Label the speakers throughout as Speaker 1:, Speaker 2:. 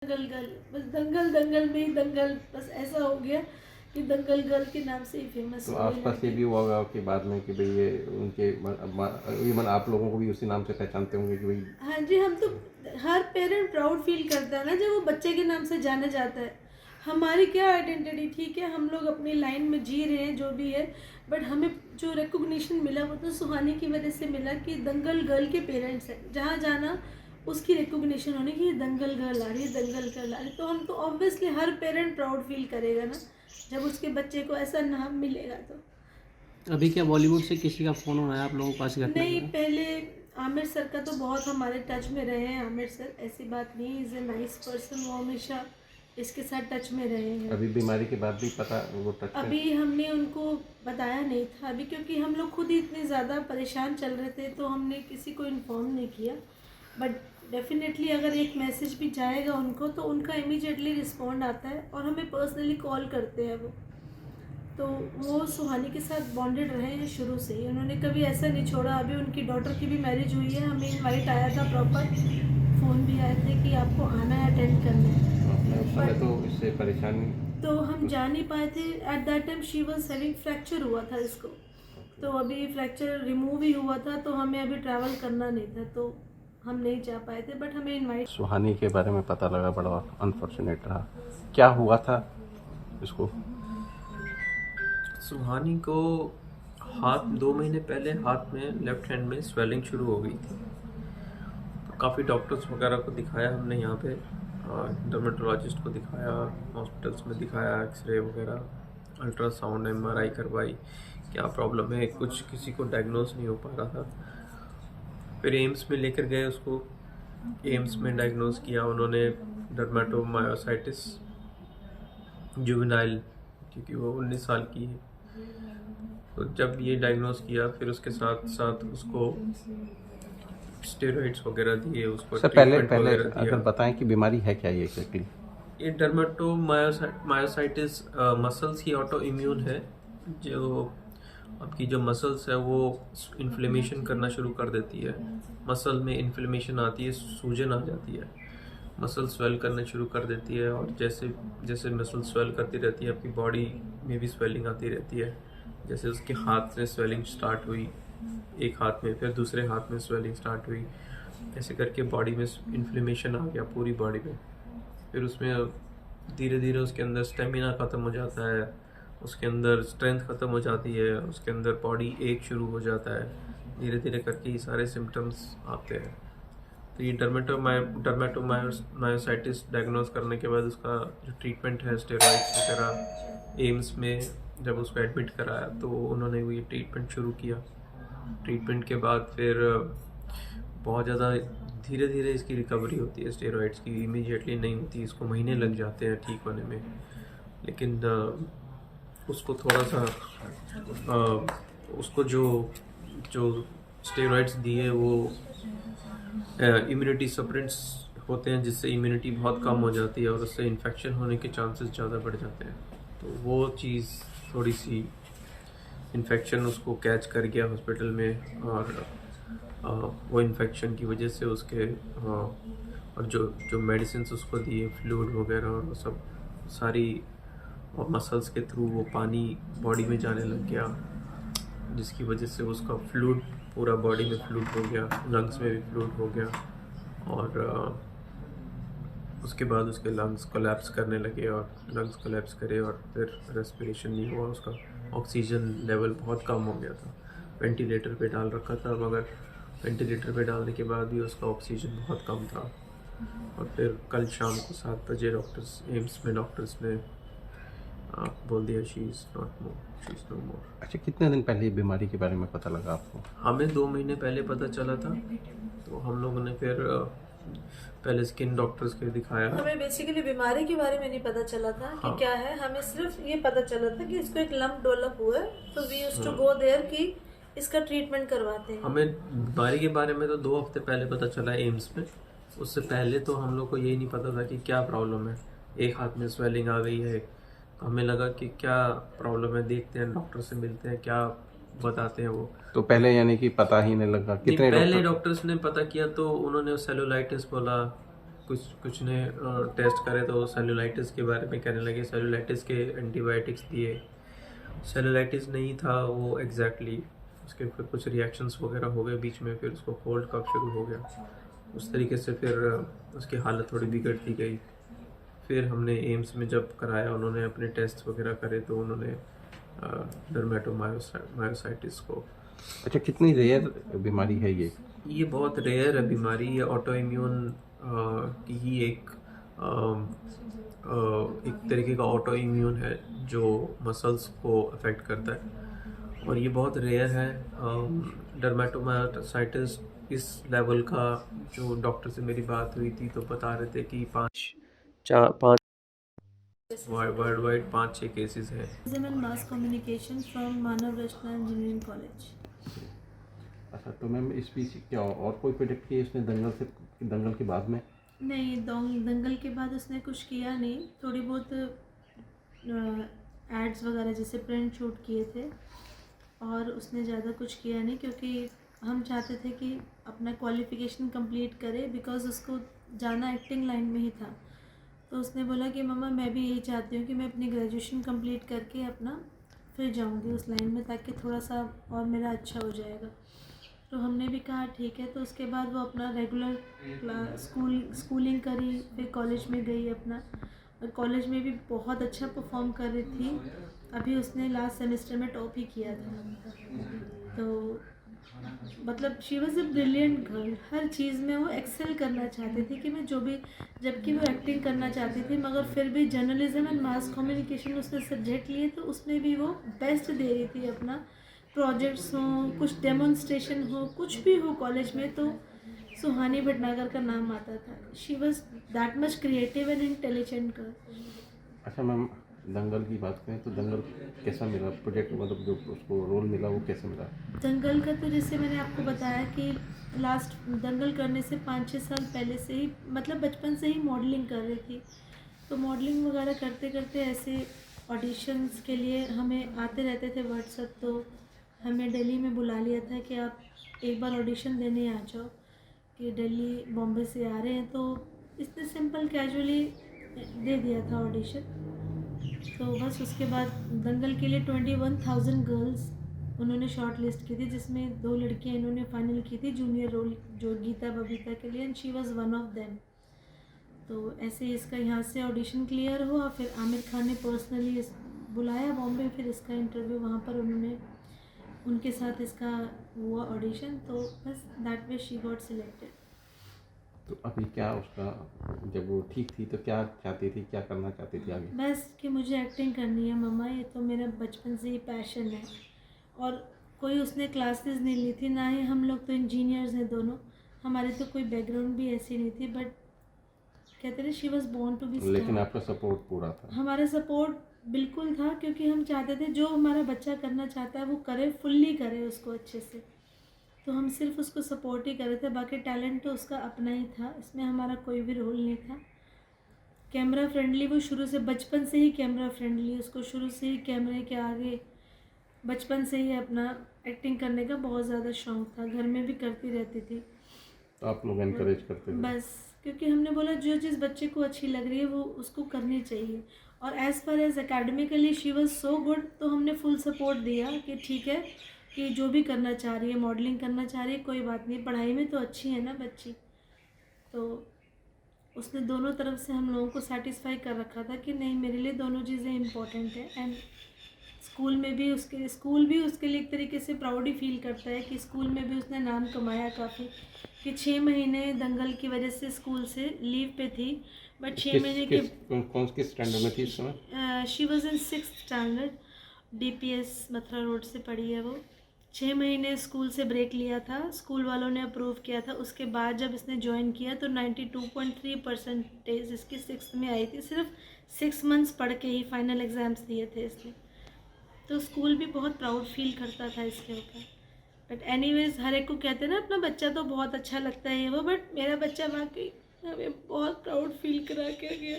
Speaker 1: दंगल girl, बस दंगल दंगल में ही दंगल, बस ऐसा हो गया कि दंगल गर्ल के नाम से ही फेमस
Speaker 2: तो
Speaker 1: हो गई
Speaker 2: आसपास ये
Speaker 1: लड़की।
Speaker 2: भी हुआ होगा कि बाद में कि भाई ये उनके इवन आप लोगों को भी उसी नाम से पहचानते होंगे कि भाई।
Speaker 1: हाँ जी, हम तो हर पेरेंट प्राउड फील करता है ना जब वो बच्चे के नाम से जाना जाता है। हमारी क्या आइडेंटिटी, ठीक है हम लोग अपनी लाइन में जी रहे हैं जो भी है, बट हमें जो रिकॉग्निशन मिला वो तो सुहानी की वजह से मिला कि दंगल गर्ल के पेरेंट्स हैं, जहाँ जाना उसकी रिकॉग्निशन होने की, ये दंगल गर्ल आ रही है, दंगल गर्ल आ रही है, तो हम तो ऑब्वियसली हर पेरेंट प्राउड फील करेगा ना जब उसके बच्चे को ऐसा नाम मिलेगा। तो
Speaker 3: अभी क्या बॉलीवुड से किसी का फ़ोन आया आप लोगों के पास घटना
Speaker 1: नहीं,
Speaker 3: में?
Speaker 1: पहले आमिर सर का तो बहुत हमारे टच में रहे हैं। आमिर सर ऐसी बात नहीं, इज़ ए नाइस पर्सन, वो हमेशा इसके साथ टच में रहे हैं।
Speaker 2: अभी बीमारी के बाद भी पता वो टच में।
Speaker 1: अभी हमने उनको बताया नहीं था अभी, क्योंकि हम लोग खुद ही इतने ज़्यादा परेशान चल रहे थे तो हमने किसी को इन्फॉर्म नहीं किया। बट डेफिनेटली अगर एक मैसेज भी जाएगा उनको तो उनका इमीडिएटली रिस्पॉन्ड आता है और हमें पर्सनली कॉल करते हैं वो। तो वो सुहानी के साथ बॉन्डेड रहे हैं शुरू से ही, उन्होंने कभी ऐसा नहीं छोड़ा। अभी उनकी डॉटर की भी मैरिज हुई है, हमें इनवाइट आया था, प्रॉपर फ़ोन भी आए थे कि आपको आना है, अटेंड करना है।
Speaker 2: उस समय तो इससे परेशानी।
Speaker 1: तो हम जा नहीं पाए थे at that time. She was having fracture हुआ था इसको, तो अभी फ्रैक्चर रिमूव ही हुआ था, तो हमें अभी ट्रैवल करना नहीं था, तो हम नहीं जा पाए थे। बट हमें इनवाइट।
Speaker 2: सुहानी के बारे में पता लगा, बड़ा अनफॉर्चुनेट रहा। क्या हुआ था इसको?
Speaker 4: सुहानी को हाथ 2 महीने पहले हाथ में लेफ्ट हैंड में स्वेलिंग शुरू हो गई थी। तो काफ़ी डॉक्टर्स वगैरह को दिखाया हमने यहाँ पे, डर्मेटोलॉजिस्ट को दिखाया, हॉस्पिटल्स में दिखाया, एक्सरे वगैरह, अल्ट्रासाउंड, एमआरआई करवाई, क्या प्रॉब्लम है, कुछ किसी को डायग्नोज नहीं हो पा रहा था। फिर एम्स में लेकर गए उसको, एम्स में डायग्नोज किया उन्होंने डर्मेटोमायोसाइटिस जुवेनाइल, क्योंकि वो 19 साल की है। तो जब ये डायग्नोज किया फिर उसके साथ साथ उसको स्टेरॉइड्स वगैरह दिए, उसको
Speaker 2: सर पहले
Speaker 4: ट्रीटमेंट वगैरह
Speaker 2: अगर
Speaker 4: दिया।
Speaker 2: बताएं कि बीमारी है क्या ये एक्जैक्टली?
Speaker 4: ये डर्मेटोमायोसाइटिस मसल्स की ऑटो इम्यून है, जो आपकी जो मसल्स है वो इन्फ्लेमेशन करना शुरू कर देती है। मसल में इन्फ्लेमेशन आती है, सूजन आ जाती है, मसल स्वेल करना शुरू कर देती है, और जैसे जैसे मसल स्वेल करती रहती है आपकी बॉडी में भी स्वेलिंग आती रहती है। जैसे उसके हाथ में स्वेलिंग स्टार्ट हुई, एक हाथ में, फिर दूसरे हाथ में स्वेलिंग स्टार्ट हुई, ऐसे करके बॉडी में इन्फ्लेमेशन आ गया पूरी बॉडी में। फिर उसमें धीरे धीरे उसके अंदर स्टेमिना ख़त्म हो जाता है, उसके अंदर स्ट्रेंथ ख़त्म हो जाती है, उसके अंदर बॉडी एक शुरू हो जाता है, धीरे धीरे करके ये सारे सिम्टम्स आते हैं। तो ये डर्मेटोमायोसाइटिस डायग्नोज करने के बाद उसका जो ट्रीटमेंट है, स्टेरॉइड्स वगैरह, एम्स में जब उसको एडमिट कराया तो उन्होंने वो ये ट्रीटमेंट शुरू किया। ट्रीटमेंट के बाद फिर बहुत ज़्यादा धीरे धीरे इसकी रिकवरी होती है, स्टेरॉइड्स की इमीडिएटली नहीं होती, इसको महीने लग जाते हैं ठीक होने में। लेकिन उसको थोड़ा सा उसको जो जो स्टेरॉइड्स दिए वो इम्यूनिटी सप्रेंट्स होते हैं, जिससे इम्यूनिटी बहुत कम हो जाती है और उससे इन्फेक्शन होने के चांसेस ज़्यादा बढ़ जाते हैं। तो वो चीज़ थोड़ी सी इन्फेक्शन उसको कैच कर गया हॉस्पिटल में, और वो इन्फेक्शन की वजह से उसके और जो जो मेडिसिन उसको दिए, फ्लूइड वगैरह और वो सब सारी मसल्स के थ्रू वो पानी बॉडी में जाने लग गया, जिसकी वजह से उसका फ्लूइड पूरा बॉडी में फ्लूइड हो गया, लंग्स में भी फ्लूइड हो गया, और उसके बाद उसके लंग्स कोलैप्स करने लगे, और लंग्स कोलैप्स करे और फिर रेस्पिरेशन नहीं हुआ, उसका ऑक्सीजन लेवल बहुत कम हो गया था। वेंटिलेटर पे डाल रखा था, मगर वेंटिलेटर पे डालने के बाद भी उसका ऑक्सीजन बहुत कम था। और फिर कल शाम को 7 बजे डॉक्टर्स, एम्स में डॉक्टर्स ने बोल दिया शी इज़ नो मोर।
Speaker 2: अच्छा, कितने दिन पहले ये बीमारी के बारे में पता लगा आपको?
Speaker 4: हमें 2 महीने पहले पता चला था, तो हम लोगों ने फिर पहले स्किन डॉक्टर्स के दिखाया।
Speaker 1: हमें बेसिकली बीमारी के बारे में नहीं पता चला था कि क्या है, हमें सिर्फ ये पता चला था कि इसको एक लंप डेवलप हुआ है, तो we used to go there कि इसका ट्रीटमेंट करवाते हैं।
Speaker 4: हमें बीमारी के बारे में तो 2 हफ्ते पहले पता चला एम्स में। उससे पहले तो हम लोग को यही नहीं पता था कि क्या प्रॉब्लम है। एक हाथ में स्वेलिंग आ गई है, तो हमें लगा कि क्या प्रॉब्लम है, देखते हैं, डॉक्टर से मिलते हैं, क्या बताते हैं वो।
Speaker 2: तो पहले यानी कि पता ही नहीं लगा? कितने
Speaker 4: पहले डॉक्टर्स ने पता किया तो उन्होंने सेलुलाइटिस बोला, कुछ ने टेस्ट करे तो सेलुलाइटिस के बारे में कहने लगे, सेलुलाइटिस के एंटीबायोटिक्स दिए। सेलुलाइटिस नहीं था वो एग्जैक्टली, उसके फिर कुछ रिएक्शंस वगैरह हो गए बीच में, फिर उसको कोल्ड कफ शुरू हो गया। उस तरीके से फिर उसकी हालत थोड़ी बिगड़ती गई। फिर हमने एम्स में जब कराया, उन्होंने अपने टेस्ट वगैरह करे तो उन्होंने डर्मेटोमायोसाइटिस को।
Speaker 2: अच्छा, कितनी रेयर बीमारी है ये?
Speaker 4: ये बहुत रेयर है बीमारी, ये ऑटो इम्यून की ही एक तरीके का ऑटो इम्यून है जो मसल्स को अफेक्ट करता है, और ये बहुत रेयर है। डर्मेटोमायोसाइटिस इस लेवल का, जो डॉक्टर से मेरी बात हुई थी तो बता रहे थे कि 5 वर्ल्ड वाइड 5-6 केसेस हैं।
Speaker 1: Mass communication from Manav Rachna engineering college.
Speaker 2: अच्छा, तो मैम इस बीच क्या और कोई प्रोजेक्ट किया इसने दंगल के बाद में?
Speaker 1: नहीं, दंगल के बाद उसने कुछ किया नहीं। थोड़ी बहुत एड्स वगैरह जैसे प्रिंट शूट किए थे, और उसने ज़्यादा कुछ किया नहीं, क्योंकि हम चाहते थे कि अपना क्वालिफ़िकेशन कंप्लीट करे, बिकॉज़ उसको जाना एक्टिंग लाइन में ही था। तो उसने बोला कि मम्मा मैं भी यही चाहती हूँ कि मैं अपनी ग्रेजुएशन कंप्लीट करके अपना फिर जाऊँगी उस लाइन में, ताकि थोड़ा सा और मेरा अच्छा हो जाएगा। तो हमने भी कहा ठीक है। तो उसके बाद वो अपना रेगुलर स्कूलिंग करी, फिर कॉलेज में गई अपना, और कॉलेज में भी बहुत अच्छा परफॉर्म कर रही थी। अभी उसने लास्ट सेमेस्टर में टॉप ही किया था। तो मतलब she was a brilliant girl. हर चीज़ में वो एक्सेल करना चाहती थी कि मैं जो भी, जबकि वो एक्टिंग करना चाहती थी, मगर फिर भी जर्नलिज्म एंड मास कम्युनिकेशन उसने सब्जेक्ट लिए, तो उसमें भी वो बेस्ट दे रही थी अपना। प्रोजेक्ट्स हों, कुछ डेमोन्स्ट्रेशन हो, कुछ भी हो कॉलेज में, तो सुहानी भटनागर का नाम आता था। She was that much creative and intelligent girl.
Speaker 2: अच्छा मैम, दंगल की बात करें तो दंगल कैसा मिला प्रोजेक्ट, मतलब जो उसको रोल मिला वो कैसे मिला?
Speaker 1: दंगल का तो जैसे मैंने आपको बताया कि लास्ट दंगल करने से 5-6 साल पहले से ही, मतलब बचपन से ही मॉडलिंग कर रही थी। तो मॉडलिंग वगैरह करते करते ऐसे ऑडिशंस के लिए हमें आते रहते थे व्हाट्सएप, तो हमें दिल्ली में बुला लिया था कि आप एक बार ऑडिशन देने आ जाओ, कि दिल्ली बॉम्बे से आ रहे हैं। तो इसने सिंपल कैजुअली दे दिया था ऑडिशन। तो बस उसके बाद दंगल के लिए 21,000 गर्ल्स उन्होंने शॉर्ट लिस्ट की थी, जिसमें 2 लड़कियां इन्होंने फाइनल की थी जूनियर रोल, जो गीता बबीता के लिए, and she was one of them. तो ऐसे इसका यहाँ से ऑडिशन क्लियर हुआ, फिर आमिर खान ने पर्सनली बुलाया बॉम्बे, फिर इसका इंटरव्यू वहाँ पर उन्होंने उनके साथ इसका हुआ ऑडिशन। तो बस that way she got selected.
Speaker 2: तो अभी क्या उसका, जब वो ठीक थी तो क्या चाहती थी, क्या करना चाहती थी आगे?
Speaker 1: बस कि मुझे एक्टिंग करनी है मम्मा, ये तो मेरा बचपन से ही पैशन है। और कोई उसने क्लासेस नहीं ली थी, ना ही हम लोग तो इंजीनियर्स हैं दोनों, हमारे तो कोई बैकग्राउंड भी ऐसी नहीं थी, बट कहते थे she was born to be star.
Speaker 2: लेकिन आपका सपोर्ट पूरा था?
Speaker 1: हमारा सपोर्ट बिल्कुल था, क्योंकि हम चाहते थे जो हमारा बच्चा करना चाहता है वो करे, फुल्ली करे उसको अच्छे से। तो हम सिर्फ उसको सपोर्ट ही कर रहे थे, बाकी टैलेंट तो उसका अपना ही था, इसमें हमारा कोई भी रोल नहीं था। कैमरा फ्रेंडली वो शुरू से, बचपन से ही कैमरा फ्रेंडली, उसको शुरू से ही कैमरे के आगे बचपन से ही अपना एक्टिंग करने का बहुत ज़्यादा शौक़ था, घर में भी करती रहती थी।
Speaker 2: तो आप लोग एनकरेज करते थे?
Speaker 1: बस क्योंकि हमने बोला जो जिस बच्चे को अच्छी लग रही है वो उसको करनी चाहिए, और as far as academically she was so good, तो हमने फुल सपोर्ट दिया कि ठीक है कि जो भी करना चाह रही है, मॉडलिंग करना चाह रही है, कोई बात नहीं, पढ़ाई में तो अच्छी है ना बच्ची। तो उसने दोनों तरफ से हम लोगों को सेटिस्फाई कर रखा था कि नहीं, मेरे लिए दोनों चीज़ें इम्पोर्टेंट है। एंड स्कूल भी उसके लिए एक तरीके से प्राउड ही फील करता है कि स्कूल में भी उसने नाम कमाया काफ़ी, कि 6 महीने दंगल की वजह से स्कूल से लीव पे थी, बट 6 महीने के
Speaker 2: किस स्टैंडर्ड में थी इस समय?
Speaker 1: She was in 6th standard, DPS Mathura road से पढ़ी है वो। 6 महीने स्कूल से ब्रेक लिया था, स्कूल वालों ने अप्रूव किया था। उसके बाद जब इसने ज्वाइन किया तो 92.3% इसकी 6th में आई थी, सिर्फ 6 मंथ्स पढ़ के ही फाइनल एग्ज़ाम्स दिए थे इसने। तो स्कूल भी बहुत प्राउड फील करता था इसके ऊपर। बट एनीवेज, हर एक को कहते हैं ना अपना बच्चा तो बहुत अच्छा लगता है वो, बट मेरा बच्चा वाकई हमें बहुत प्राउड फील करा के गया।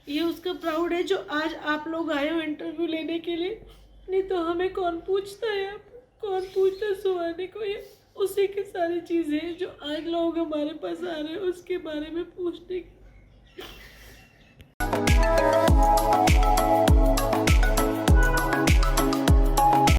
Speaker 1: ये उसका प्राउड है जो आज आप लोग आए हो इंटरव्यू लेने के लिए, नहीं तो हमें कौन पूछता है, आप कौन पूछता है सुहानी को ये उसी की सारी चीज़ें जो आज लोग हमारे पास आ रहे हैं उसके बारे में पूछने की